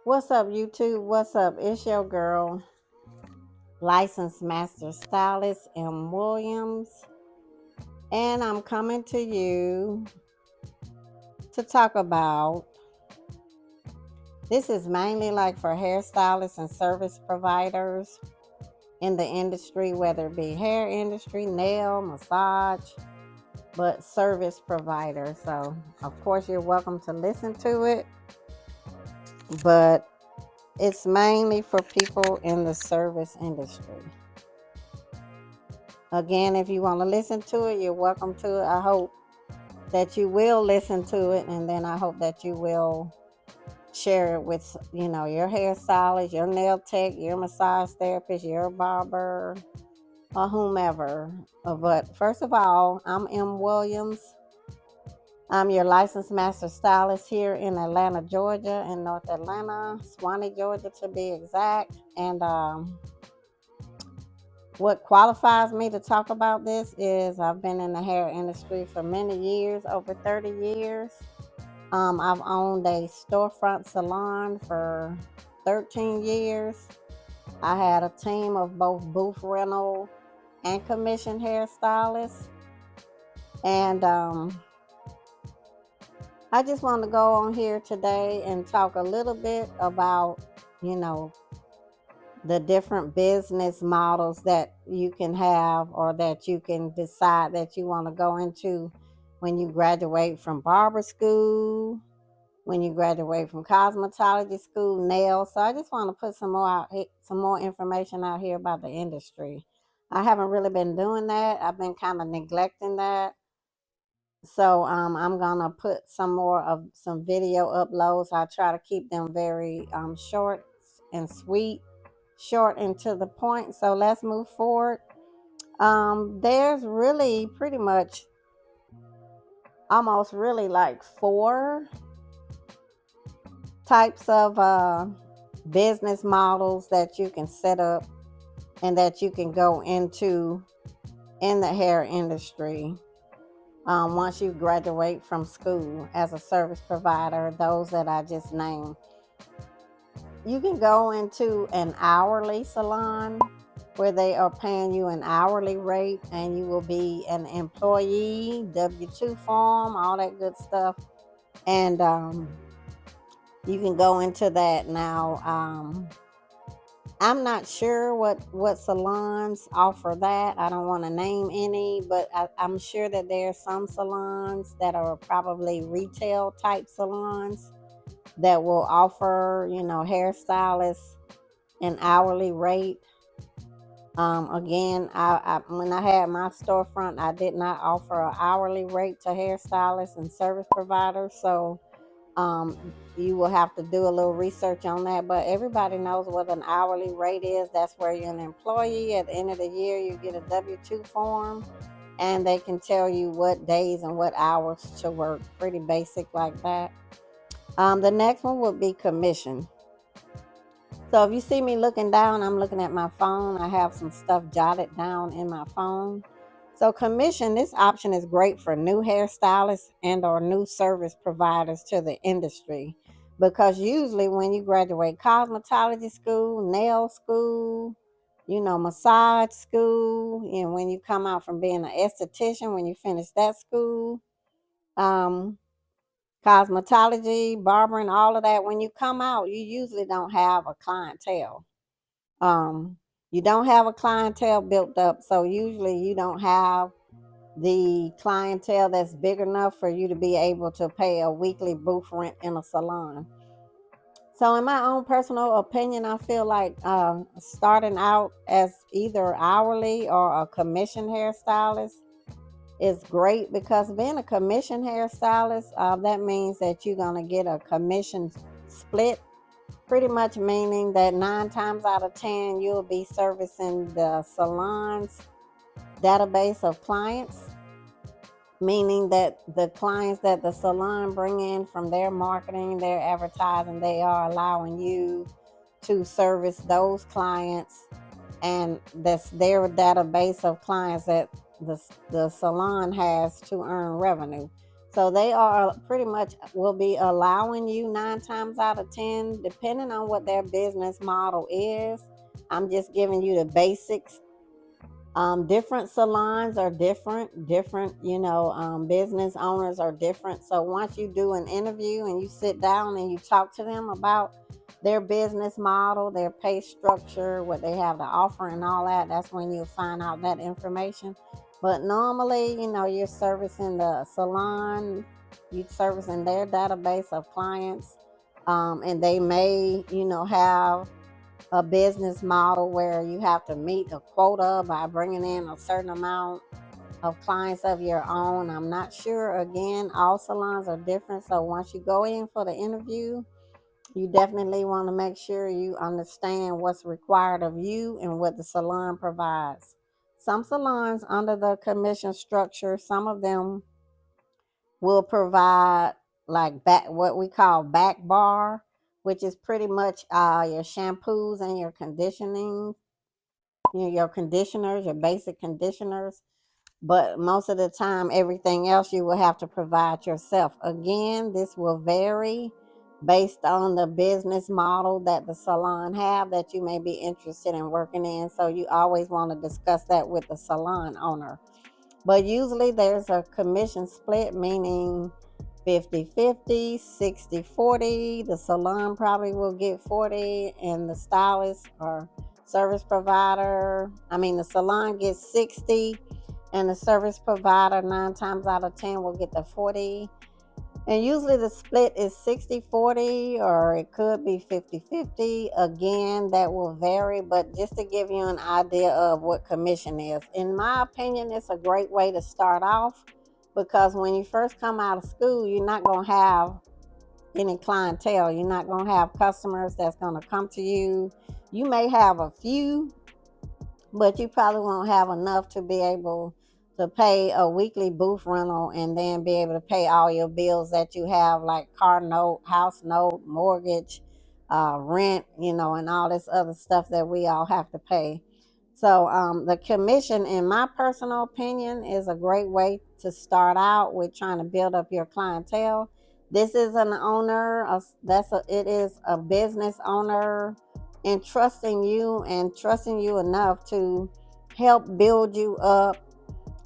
What's up, YouTube? What's up? It's your girl, licensed master stylist M. Williams, and I'm coming to you to talk about this is mainly like for hairstylists and service providers in the industry, whether it be hair industry, nail, massage, but service provider. So, of course, you're welcome to listen to it, but it's mainly for people in the service industry. Again, if you want to listen to it, you're welcome to it. I hope that you will listen to it, and then I hope that you will share it with, your hairstylist, your nail tech, your massage therapist, your barber, or whomever. But first of all, I'm M. Williams. I'm your licensed master stylist here in Atlanta, Georgia, in North Atlanta, Swanee, Georgia to be exact. And what qualifies me to talk about this is I've been in the hair industry for many years, over 30 years. I've owned a storefront salon for 13 years. I had a team of both booth rental and commission hairstylists. And I just want to go on here today and talk a little bit about, you know, the different business models that you can have or that you can decide that you want to go into when you graduate from barber school, when you graduate from cosmetology school, nails. So I just want to put some more information out here about the industry. I haven't really been doing that. I've been kind of neglecting that. So I'm gonna put some video uploads. I try to keep them very short and sweet, short and to the point. So let's move forward. There's really pretty much almost really like four types of business models that you can set up and that you can go into in the hair industry. Once you graduate from school as a service provider, those that I just named, you can go into an hourly salon where they are paying you an hourly rate and you will be an employee, W-2 form, all that good stuff. And you can go into that now. I'm not sure what salons offer that. I don't want to name any, but I'm sure that there are some salons that are probably retail type salons that will offer, hairstylists an hourly rate. Again, when I had my storefront, I did not offer an hourly rate to hairstylists and service providers. So you will have to do a little research on that, but everybody knows what an hourly rate is. That's where you're an employee. At the end of the year, you get a W-2 form and they can tell you what days and what hours to work. Pretty basic like that. The next one would be commission. So if you see me looking down, I'm looking at my phone. I have some stuff jotted down in my phone. So commission, this option is great for new hairstylists and or new service providers to the industry, because usually when you graduate cosmetology school, nail school, massage school, and when you come out from being an esthetician, when you finish that school, um, cosmetology, barbering, all of that, when you come out, you usually don't have a clientele. Um, you don't have a clientele built up, so usually you don't have the clientele that's big enough for you to be able to pay a weekly booth rent in a salon. So, in my own personal opinion, I feel like starting out as either hourly or a commission hairstylist is great, because being a commission hairstylist, that means that you're going to get a commission split, pretty much meaning that 9 times out of 10, you'll be servicing the salon's database of clients, meaning that the clients that the salon bring in from their marketing, their advertising, they are allowing you to service those clients, and that's their database of clients that the salon has to earn revenue. So they are pretty much will be allowing you 9 times out of 10, depending on what their business model is. I'm just giving you the basics. Different salons are different, business owners are different. So once you do an interview and you sit down and you talk to them about their business model, their pay structure, what they have to offer, and all that, that's when you'll find out that information. But normally, you're servicing the salon, you're servicing their database of clients, and they may, have a business model where you have to meet a quota by bringing in a certain amount of clients of your own. I'm not sure. Again, all salons are different. So once you go in for the interview, you definitely want to make sure you understand what's required of you and what the salon provides. Some salons under the commission structure, some of them will provide like back what we call back bar, which is pretty much your shampoos and your conditioning, your conditioners, your basic conditioners. But most of the time, everything else you will have to provide yourself. Again, this will vary based on the business model that the salon have that you may be interested in working in. So you always want to discuss that with the salon owner. But usually there's a commission split, meaning 50-50, 60-40. The salon probably will get 40, and the stylist or service provider, the salon gets 60, and the service provider 9 times out of 10 will get the 40. And usually the split is 60-40, or it could be 50-50. Again, that will vary, but just to give you an idea of what commission is. In my opinion, it's a great way to start off, because when you first come out of school, you're not going to have any clientele. You're not going to have customers that's going to come to you. You may have a few, but you probably won't have enough to be able to pay a weekly booth rental and then be able to pay all your bills that you have, like car note, house note, mortgage, rent, and all this other stuff that we all have to pay. So the commission, in my personal opinion, is a great way to start out with trying to build up your clientele. This is an owner, it is a business owner trusting you enough to help build you up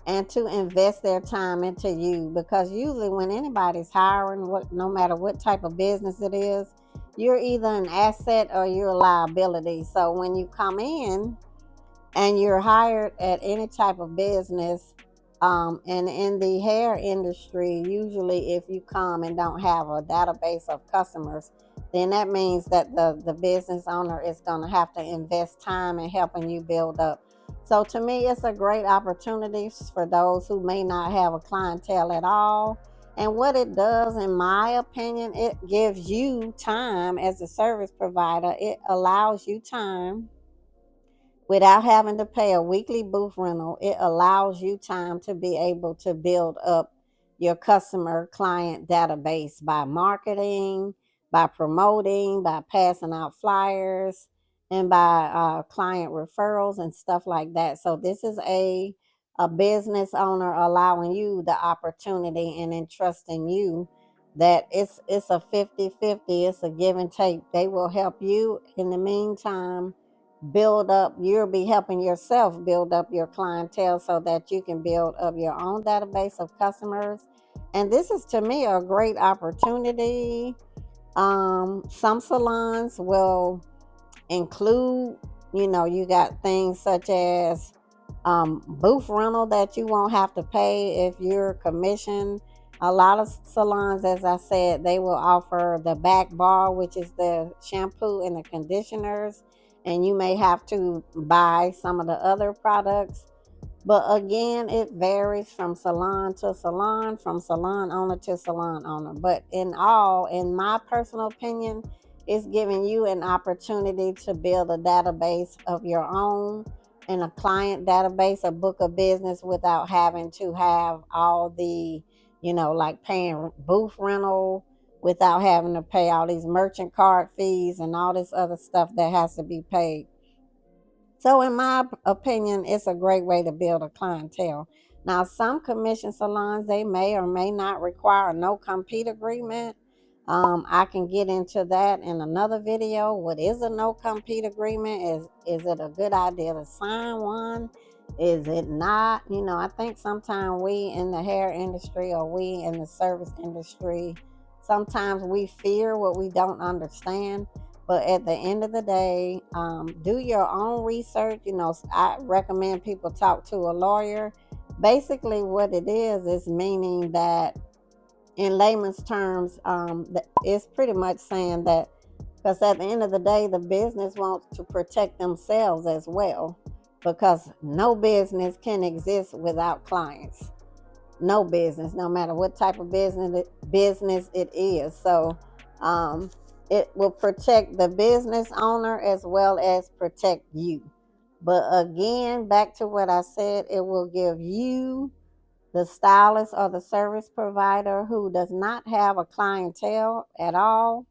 and to invest their time into you. Because usually when anybody's hiring, no matter what type of business it is, you're either an asset or you're a liability. So when you come in and you're hired at any type of business, and in the hair industry, usually if you come and don't have a database of customers, then that means that the business owner is going to have to invest time in helping you build up. So to me, it's a great opportunity for those who may not have a clientele at all. And what it does, in my opinion, it gives you time as a service provider. It allows you time without having to pay a weekly booth rental. It allows you time to be able to build up your customer client database by marketing, by promoting, by passing out flyers, and by client referrals and stuff like that. So this is a business owner allowing you the opportunity and entrusting you that it's a 50-50. It's a give and take. They will help you in the meantime you'll be helping yourself build up your clientele so that you can build up your own database of customers. And this is, to me, a great opportunity. Some salons will include, you got things such as booth rental that you won't have to pay if you're commissioned. A lot of salons, as I said, they will offer the back bar, which is the shampoo and the conditioners, and you may have to buy some of the other products. But again, it varies from salon to salon, from salon owner to salon owner. But in my personal opinion, it's giving you an opportunity to build a database of your own and a client database, a book of business, without having to have all the, like paying booth rental, without having to pay all these merchant card fees and all this other stuff that has to be paid. So, in my opinion, it's a great way to build a clientele. Now, some commission salons, they may or may not require a no-compete agreement. I can get into that in another video. What is a no-compete agreement? Is it a good idea to sign one? Is it not? I think sometimes we in the hair industry or we in the service industry, sometimes we fear what we don't understand. But at the end of the day, do your own research. I recommend people talk to a lawyer. Basically, what it is meaning that, in layman's terms, it's pretty much saying that, because at the end of the day, the business wants to protect themselves as well, because no business can exist without clients. No business, no matter what type of business it is. So it will protect the business owner as well as protect you. But again, back to what I said, it will give you, the stylist or the service provider who does not have a clientele at all,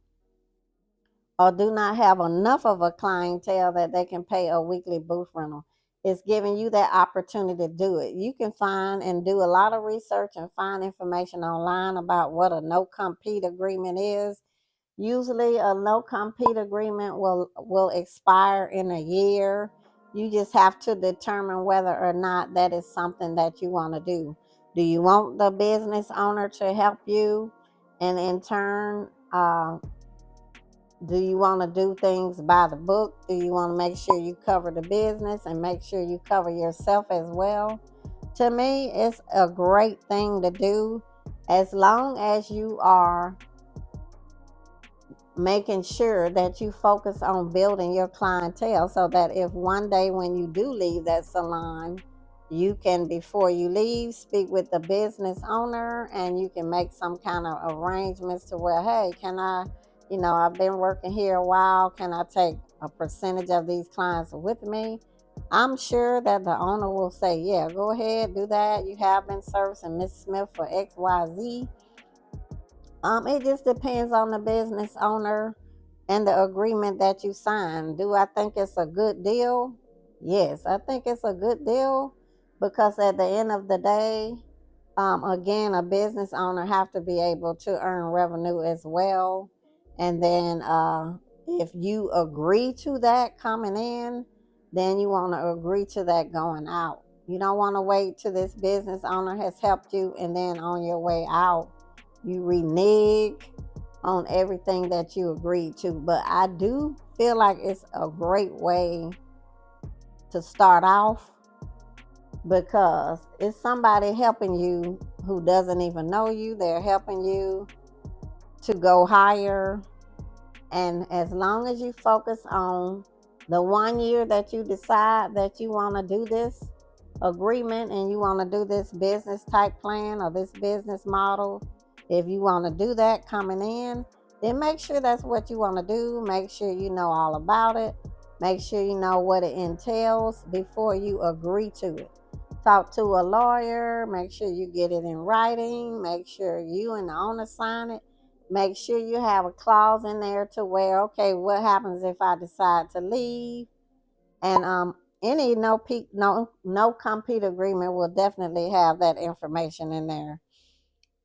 or do not have enough of a clientele that they can pay a weekly booth rental. It's giving you that opportunity to do it. You can find and do a lot of research and find information online about what a no-compete agreement is. Usually a no-compete agreement will expire in a year. You just have to determine whether or not that is something that you want to do. Do you want the business owner to help you? And in turn, do you want to do things by the book? Do you want to make sure you cover the business and make sure you cover yourself as well? To me, it's a great thing to do, as long as you are making sure that you focus on building your clientele, so that if one day when you do leave that salon, you can, before you leave, speak with the business owner and you can make some kind of arrangements to where, hey, can I, I've been working here a while, can I take a percentage of these clients with me? I'm sure that the owner will say, yeah, go ahead, do that. You have been servicing Miss Smith for XYZ. It just depends on the business owner and the agreement that you sign. Do I think it's a good deal? Yes, I think it's a good deal, because at the end of the day, again, a business owner have to be able to earn revenue as well. And then if you agree to that coming in, then you want to agree to that going out. You don't want to wait till this business owner has helped you and then on your way out you renege on everything that you agreed to. But I do feel like it's a great way to start off, because it's somebody helping you who doesn't even know you. They're helping you to go higher. And as long as you focus on the 1 year that you decide that you want to do this agreement and you want to do this business type plan or this business model, if you want to do that coming in, then make sure that's what you want to do. Make sure you know all about it. Make sure you know what it entails before you agree to it. Talk to a lawyer. Make sure you get it in writing. Make sure you and the owner sign it. Make sure you have a clause in there to where, okay, what happens if I decide to leave? And any no compete agreement will definitely have that information in there.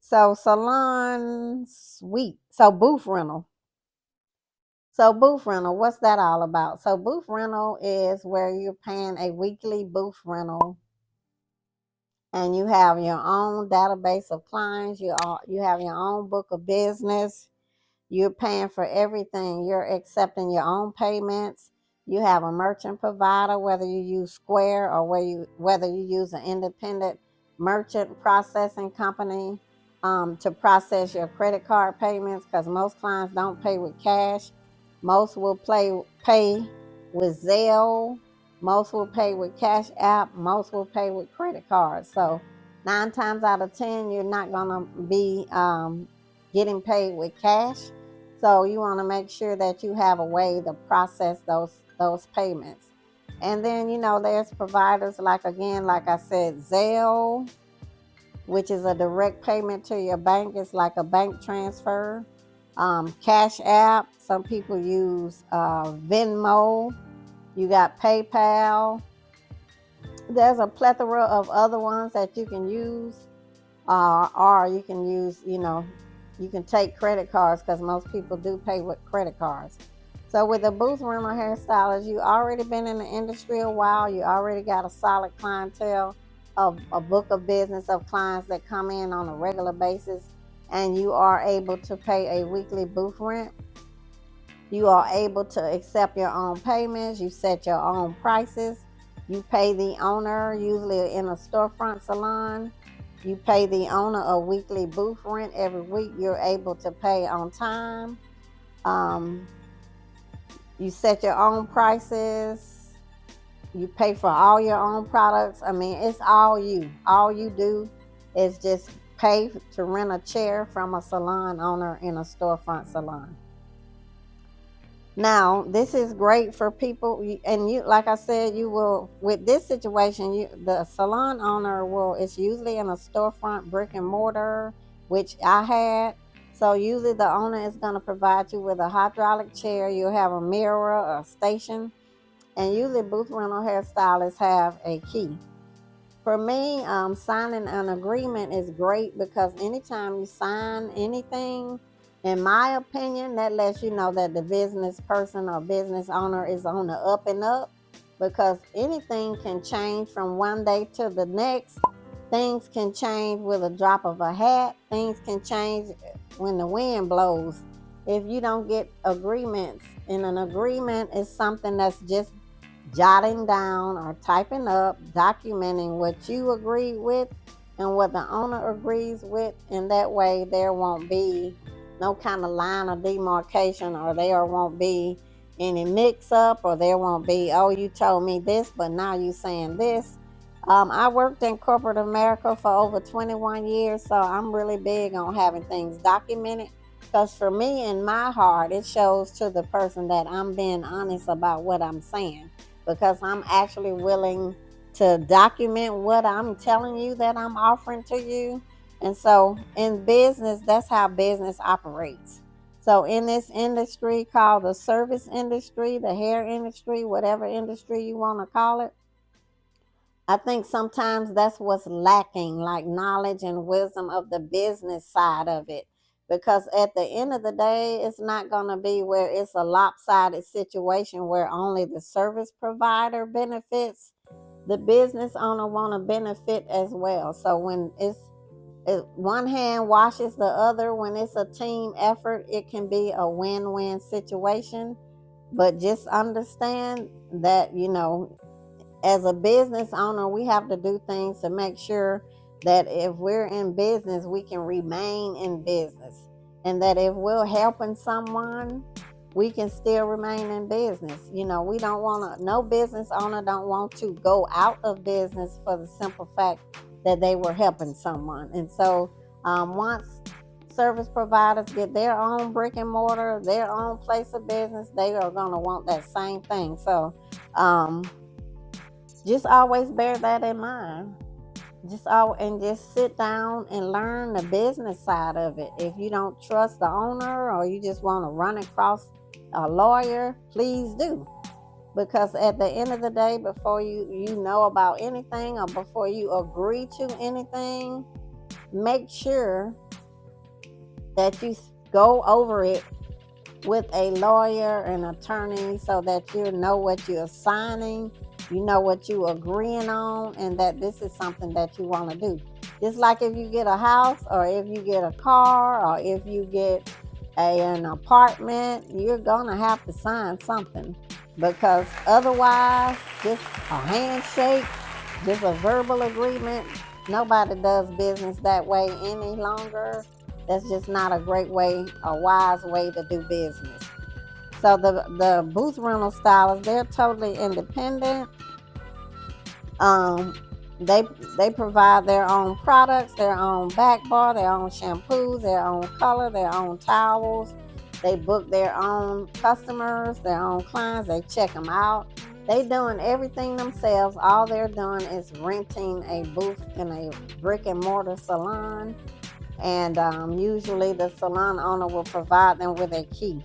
So salon suite. So booth rental. What's that all about? So booth rental is where you're paying a weekly booth rental, and you have your own database of clients. You have your own book of business. You're paying for everything. You're accepting your own payments. You have a merchant provider, whether you use Square or whether you use an independent merchant processing company to process your credit card payments, because most clients don't pay with cash. Most will pay with Zelle. Most will pay with Cash App. Most will pay with credit cards. So 9 times out of 10, you're not going to be getting paid with cash. So you want to make sure that you have a way to process those payments. And then, there's providers like I said, Zelle, which is a direct payment to your bank. It's like a bank transfer. Cash App. Some people use Venmo. You got PayPal. There's a plethora of other ones that you can use, or you can use, you can take credit cards, because most people do pay with credit cards. So with a booth rental hairstylist, you already been in the industry a while. You already got a solid clientele, a book of business of clients that come in on a regular basis, and you are able to pay a weekly booth rent. You are able to accept your own payments. You set your own prices. You pay the owner, usually in a storefront salon. You pay the owner a weekly booth rent every week. You're able to pay on time. Um, you set your own prices. You pay for all your own products. I mean, it's all you. All you do is just pay to rent a chair from a salon owner in a storefront salon. Now, this is great for people, and you, like I said, you will, with this situation, the salon owner will, it's usually in a storefront brick and mortar, which I had. So usually the owner is going to provide you with a hydraulic chair. You'll have a mirror, a station, and usually booth rental hairstylists have a key. For me, signing an agreement is great, because anytime you sign anything, in my opinion, that lets you know that the business person or business owner is on the up and up, because anything can change from one day to the next. Things can change with a drop of a hat. Things can change when the wind blows. If you don't get agreements, and an agreement is something that's just jotting down or typing up, documenting what you agreed with and what the owner agrees with, and that way there won't be no kind of line of demarcation, or there won't be any mix up, or there won't be, oh, you told me this, but now you saying this. I worked in corporate America for over 21 years, so I'm really big on having things documented, because for me, in my heart, it shows to the person that I'm being honest about what I'm saying, because I'm actually willing to document what I'm telling you that I'm offering to you. And so in business, that's how business operates. So in this industry called the service industry, the hair industry, whatever industry you want to call it, I think sometimes that's what's lacking, like knowledge and wisdom of the business side of it. Because at the end of the day, it's not going to be where it's a lopsided situation where only the service provider benefits. The business owner want to benefit as well. So when one hand washes the other, when it's a team effort, it can be a win-win situation. But just understand that, as a business owner, we have to do things to make sure that if we're in business, we can remain in business. And that if we're helping someone, we can still remain in business. We don't want to, no business owner don't want to go out of business for the simple fact that they were helping someone. And so once service providers get their own brick and mortar, their own place of business, they are going to want that same thing. So, just always bear that in mind. Just sit down and learn the business side of it. If you don't trust the owner, or you just want to run across a lawyer, please do. Because at the end of the day, before you know about anything, or before you agree to anything, make sure that you go over it with a lawyer and attorney, so that you know what you're signing, you know what you're agreeing on, and that this is something that you want to do. Just like if you get a house, or if you get a car, or if you get an apartment, you're going to have to sign something, because otherwise, just a handshake, just a verbal agreement, nobody does business that way any longer. That's just not a great way, a wise way to do business. So the booth rental stylists, they're totally independent. Um, they provide their own products, their own back bar, their own shampoos, their own color, their own towels. They book their own customers, their own clients. They check them out. They doing everything themselves. All they're doing is renting a booth in a brick and mortar salon. And usually the salon owner will provide them with a key.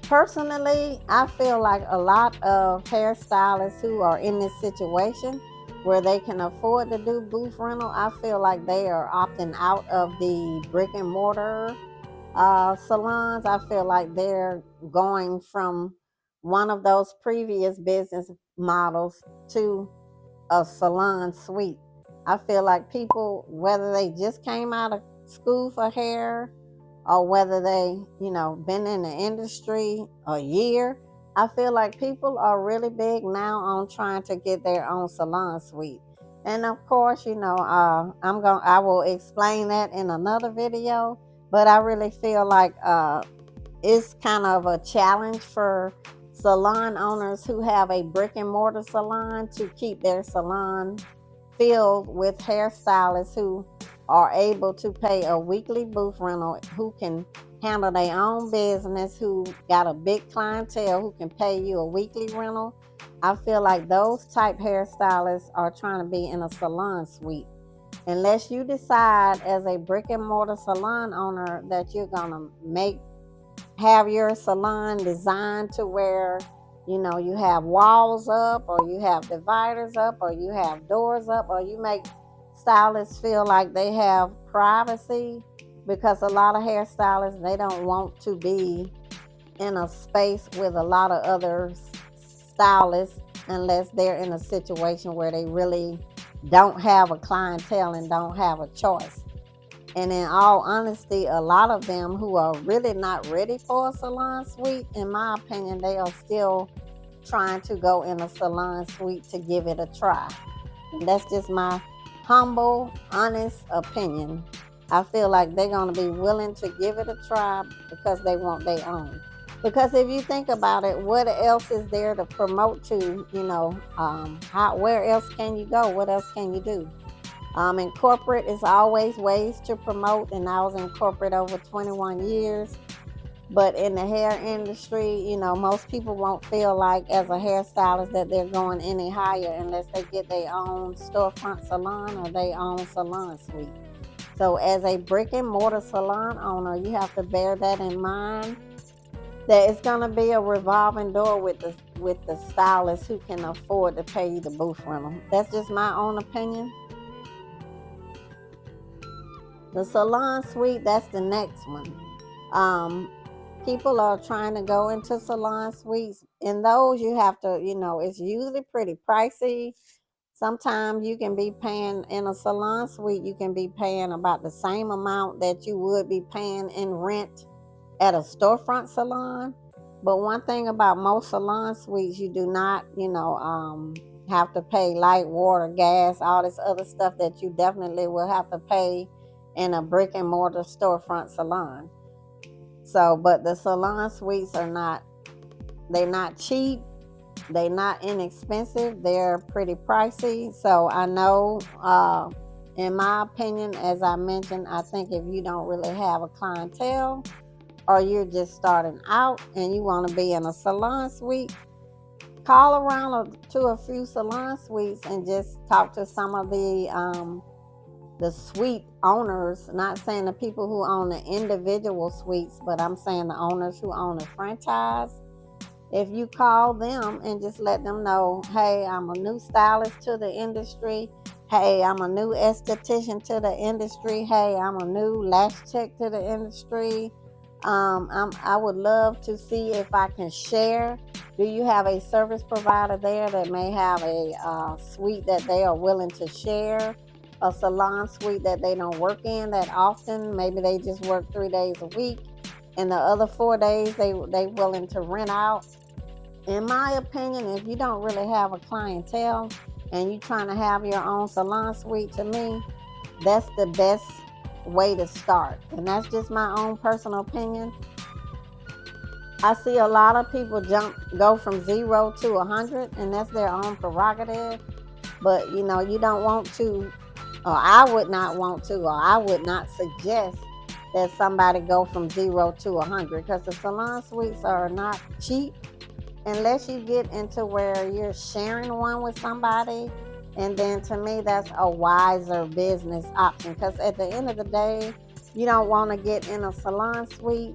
Personally, I feel like a lot of hairstylists who are in this situation where they can afford to do booth rental, I feel like they are opting out of the brick and mortar salons. I feel like they're going from one of those previous business models to a salon suite. I feel like people, whether they just came out of school for hair or whether they, been in the industry a year, I feel like people are really big now on trying to get their own salon suite. And of course, I will explain that in another video. But I really feel like it's kind of a challenge for salon owners who have a brick and mortar salon to keep their salon filled with hairstylists who are able to pay a weekly booth rental, who can handle their own business, who got a big clientele, who can pay you a weekly rental. I feel like those type hairstylists are trying to be in a salon suite. Unless you decide as a brick and mortar salon owner that you're going to have your salon designed to where you have walls up, or you have dividers up, or you have doors up, or you make stylists feel like they have privacy, because a lot of hairstylists, they don't want to be in a space with a lot of other stylists unless they're in a situation where they really don't have a clientele and don't have a choice. And in all honesty, a lot of them who are really not ready for a salon suite, in my opinion, they are still trying to go in a salon suite to give it a try. And that's just my humble, honest opinion. I feel like they're going to be willing to give it a try because they want their own. Because if you think about it, what else is there to promote to? Where else can you go? What else can you do? In corporate, it's always ways to promote, and I was in corporate over 21 years. But in the hair industry, most people won't feel like as a hairstylist that they're going any higher unless they get their own storefront salon or their own salon suite. So as a brick and mortar salon owner, you have to bear that in mind, that it's going to be a revolving door with the stylists who can afford to pay you the booth rental. That's just my own opinion. The salon suite, that's the next one. People are trying to go into salon suites. In those, you have to, it's usually pretty pricey. Sometimes you can be paying in a salon suite, you can be paying about the same amount that you would be paying in rent at a storefront salon. But one thing about most salon suites, you do not, have to pay light, water, gas, all this other stuff that you definitely will have to pay in a brick and mortar storefront salon. So, but the salon suites they're not cheap. They're not inexpensive. They're pretty pricey. So I know, in my opinion, as I mentioned, I think if you don't really have a clientele, or you're just starting out and you want to be in a salon suite, call around to a few salon suites and just talk to some of the suite owners. Not saying the people who own the individual suites, but I'm saying the owners who own the franchise. If you call them and just let them know, hey, I'm a new stylist to the industry. Hey, I'm a new esthetician to the industry. Hey, I'm a new lash tech to the industry. I would love to see if I can share. Do you have a service provider there that may have a suite that they are willing to share? A salon suite that they don't work in that often. Maybe they just work 3 days a week, and the other 4 days they willing to rent out. In my opinion, if you don't really have a clientele and you're trying to have your own salon suite, to me, that's the best way to start. And that's just my own personal opinion. I see a lot of people go from 0 to 100, and that's their own prerogative. But you don't want to, or I would not want to, or I would not suggest that somebody go from 0 to 100, because the salon suites are not cheap unless you get into where you're sharing one with somebody. And then to me, that's a wiser business option, because at the end of the day, you don't want to get in a salon suite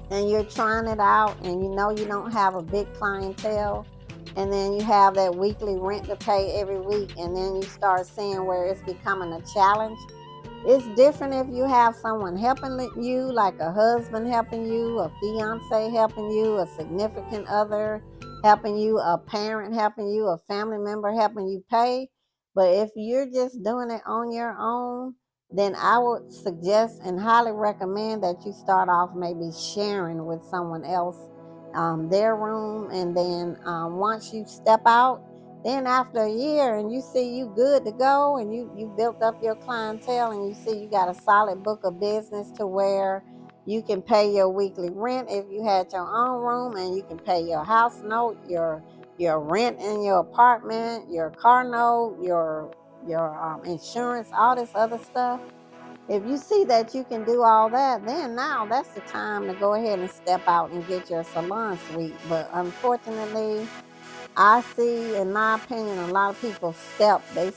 and you're trying it out and you know you don't have a big clientele, and then you have that weekly rent to pay every week, and then you start seeing where it's becoming a challenge. It's different if you have someone helping you, like a husband helping you, a fiance helping you, a significant other helping you, a parent helping you, a family member helping you pay. But if you're just doing it on your own, then I would suggest and highly recommend that you start off maybe sharing with someone else their room. And then once you step out, then after a year and you see you good to go, and you built up your clientele, and you see you got a solid book of business to where you can pay your weekly rent if you had your own room, and you can pay your house note, your rent in your apartment, your car note, your insurance, all this other stuff. If you see that you can do all that, then now that's the time to go ahead and step out and get your salon suite. But unfortunately, I see, in my opinion, a lot of people they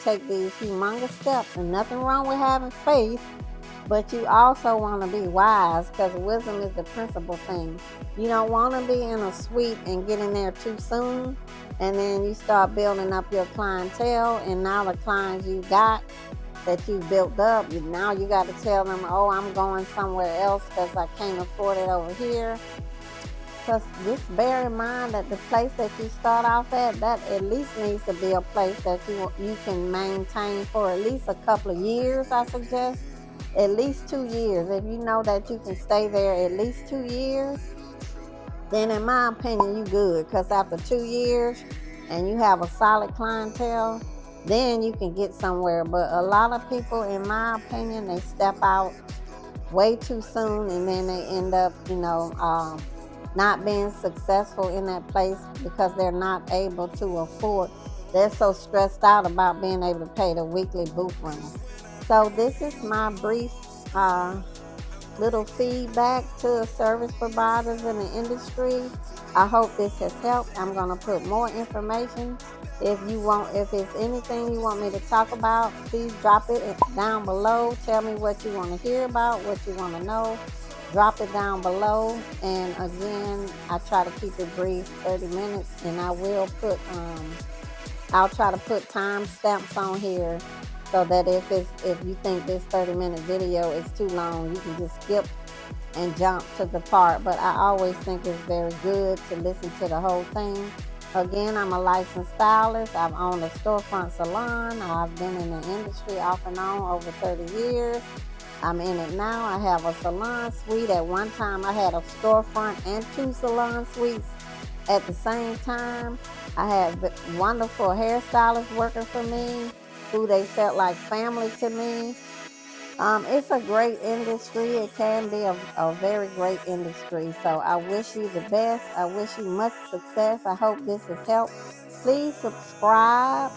take these humongous steps, and nothing wrong with having faith, but you also want to be wise, because wisdom is the principal thing. You don't want to be in a suite and get in there too soon, and then you start building up your clientele, and now the clients you got that you built up, now you got to tell them, oh, I'm going somewhere else because I can't afford it over here. Because just bear in mind that the place that you start off at, that at least needs to be a place that you can maintain for at least a couple of years. I suggest at least 2 years. If you know that you can stay there at least 2 years, then in my opinion, you good. Because after 2 years and you have a solid clientele, then you can get somewhere. But a lot of people, in my opinion, they step out way too soon, and then they end up, not being successful in that place because they're not able to afford. They're so stressed out about being able to pay the weekly booth rental. So this is my brief little feedback to service providers in the industry. I hope this has helped. I'm going to put more information. If it's anything you want me to talk about, please drop it down below. Tell me what you want to hear about, what you want to know. Drop it down below. And again, I try to keep it brief, 30 minutes, and I'll try to put time stamps on here, so that if you think this 30-minute video is too long, you can just skip and jump to the part. But I always think it's very good to listen to the whole thing. Again, I'm a licensed stylist. I've owned a storefront salon. I've been in the industry off and on over 30 years. I'm in it now. I have a salon suite. At one time, I had a storefront and 2 salon suites at the same time. I had wonderful hairstylists working for me, who they felt like family to me. It's a great industry. It can be a very great industry. So I wish you the best. I wish you much success. I hope this has helped. Please subscribe.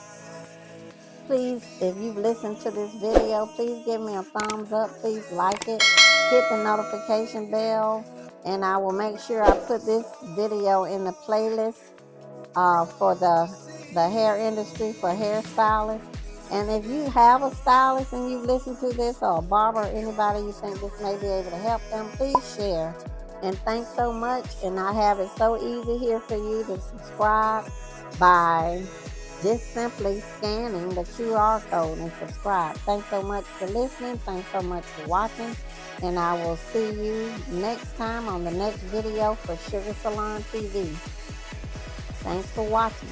Please, if you've listened to this video, please give me a thumbs up. Please like it. Hit the notification bell. And I will make sure I put this video in the playlist for the hair industry, for hairstylists. And if you have a stylist and you've listened to this, or a barber, or anybody you think this may be able to help them, please share. And thanks so much. And I have it so easy here for you to subscribe by just simply scanning the QR code and subscribe. Thanks so much for listening. Thanks so much for watching. And I will see you next time on the next video for Sugar Salon TV. Thanks for watching.